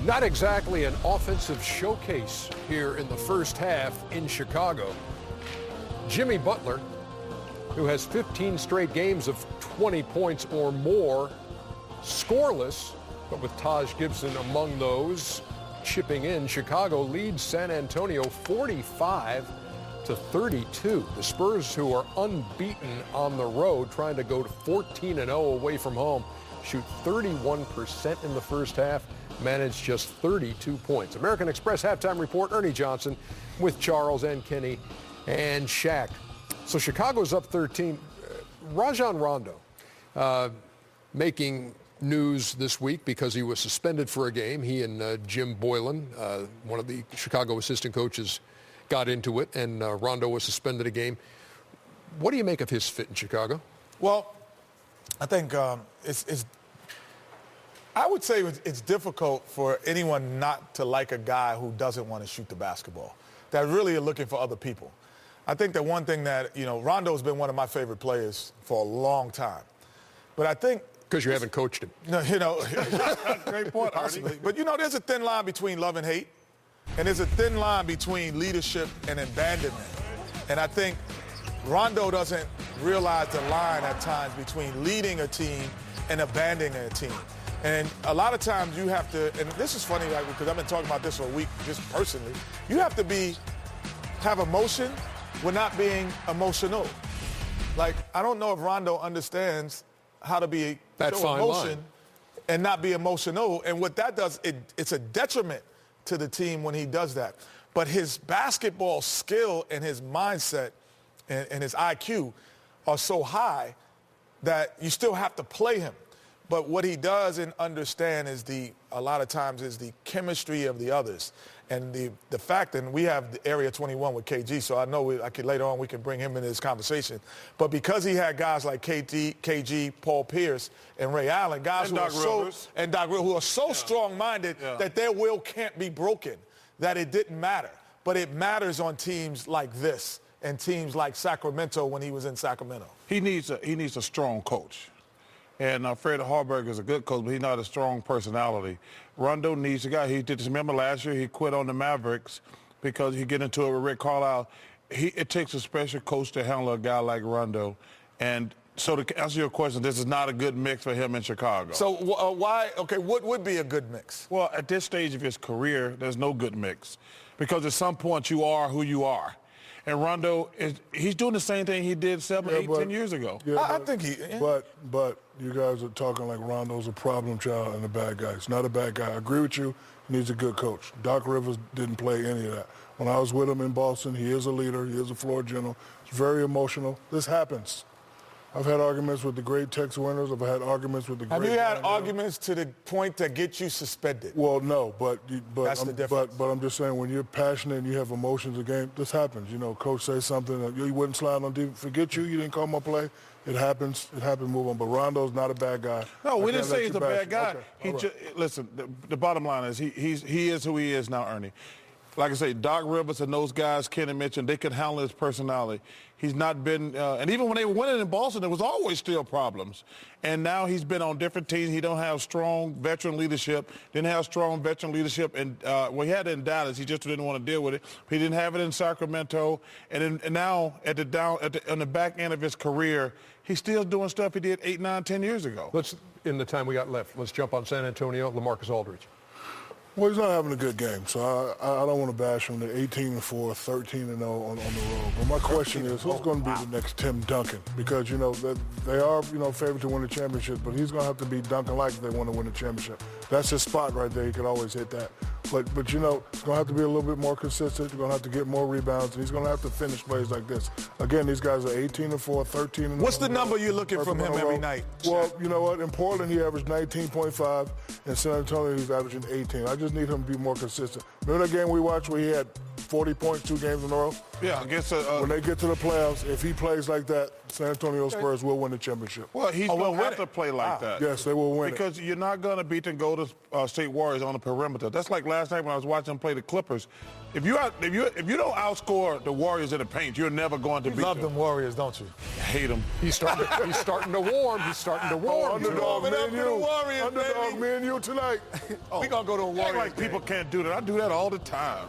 Not exactly an offensive showcase here in the first half in Chicago. Jimmy Butler, who has 15 straight games of 20 points or more, scoreless, but with Taj Gibson among those chipping in. Chicago leads San Antonio 45-32. The Spurs, who are unbeaten on the road, trying to go to 14-0 away from home, shoot 31% in the first half, managed just 32 points. American Express halftime report, Ernie Johnson with Charles and Kenny and Shaq. So Chicago's up 13. Rajon Rondo making news this week because he was suspended for a game. He and Jim Boylan, one of the Chicago assistant coaches, got into it, and Rondo was suspended a game. What do you make of his fit in Chicago? Well, I think I would say it's difficult for anyone not to like a guy who doesn't want to shoot the basketball, that really are looking for other people. I think that one thing that, Rondo's been one of my favorite players for a long time. But I think... Because you haven't coached him. No, great point, possibly. But, there's a thin line between love and hate, and there's a thin line between leadership and abandonment. And I think Rondo doesn't realize the line at times between leading a team and abandoning a team. And a lot of times you have to, and this is funny, because I've been talking about this for a week just personally, you have to have emotion without being emotional. Like, I don't know if Rondo understands how to be show emotion and not be emotional. And what that does, it's a detriment to the team when he does that. But his basketball skill and his mindset and his IQ are so high that you still have to play him. But what he doesn't understand is a lot of times is the chemistry of the others. And the fact, and we have the Area 21 with KG, so I know later on we can bring him into this conversation. But because he had guys like KG, Paul Pierce, and Ray Allen, guys who are so strong-minded that their will can't be broken, that it didn't matter. But it matters on teams like this and teams like Sacramento when he was in Sacramento. He needs a strong coach. And Fred Harburg is a good coach, but he's not a strong personality. Rondo needs a guy. He did this. Remember last year he quit on the Mavericks because he get into it with Rick Carlisle. It takes a special coach to handle a guy like Rondo. And so to answer your question, this is not a good mix for him in Chicago. So why? Okay, what would be a good mix? Well, at this stage of his career, there's no good mix because at some point you are who you are. And Rondo, he's doing the same thing he did 10 years ago. Yeah, I think he... Yeah. But you guys are talking like Rondo's a problem child and a bad guy. He's not a bad guy. I agree with you. He needs a good coach. Doc Rivers didn't play any of that. When I was with him in Boston, he is a leader. He is a floor general. He's very emotional. This happens. I've had arguments with the great Tex Winners. I've had arguments with the great... Have you had arguments to the point to get you suspended? Well, no, but that's the difference. But I'm just saying, when you're passionate and you have emotions in the game, this happens. Coach says something, you wouldn't slide on defense. Forget you didn't call my play. It happens. It happened. Move on. But Rondo's not a bad guy. No, we didn't say he's a bad guy. Okay. Listen, the bottom line is he is who he is now, Ernie. Like I say, Doc Rivers and those guys, Kenny mentioned, they could handle his personality. He's not been, and even when they were winning in Boston, there was always still problems. And now he's been on different teams. He don't have strong veteran leadership. Didn't have strong veteran leadership, and he had it in Dallas. He just didn't want to deal with it. He didn't have it in Sacramento, and now on the back end of his career, he's still doing stuff he did 8, 9, 10 years ago. In the time we got left, let's jump on San Antonio. LaMarcus Aldridge. Well, he's not having a good game, so I don't want to bash him. They're 18-4, 13-0 on the road. But my question is, who's going to be the next Tim Duncan? Because, they are, favored to win the championship, but he's going to have to be Duncan-like if they want to win the championship. That's his spot right there. He can always hit that. But he's going to have to be a little bit more consistent. He's going to have to get more rebounds, and he's going to have to finish plays like this. Again, these guys are 18-4, 13-0. What's the number you're looking from him every night? Well, you know what? In Portland, he averaged 19.5. In San Antonio, he's averaging 18. I just need him to be more consistent. Remember that game we watched where he had 40 points 2 games in a row? Yeah, against when they get to the playoffs, if he plays like that, San Antonio Spurs will win the championship. Well, he's going to have to play like that. Yes, they will win because you're not going to beat the Golden State Warriors on the perimeter. That's like last night when I was watching them play the Clippers. If you don't outscore the Warriors in the paint, you're never going to beat them. You love them Warriors, don't you? Hate them. He's starting to warm. He's starting to warm. Underdog, me and you. Warriors, Underdog, baby. me and you tonight. We're going to go to a Warriors Like people can't do that. I do that all the time.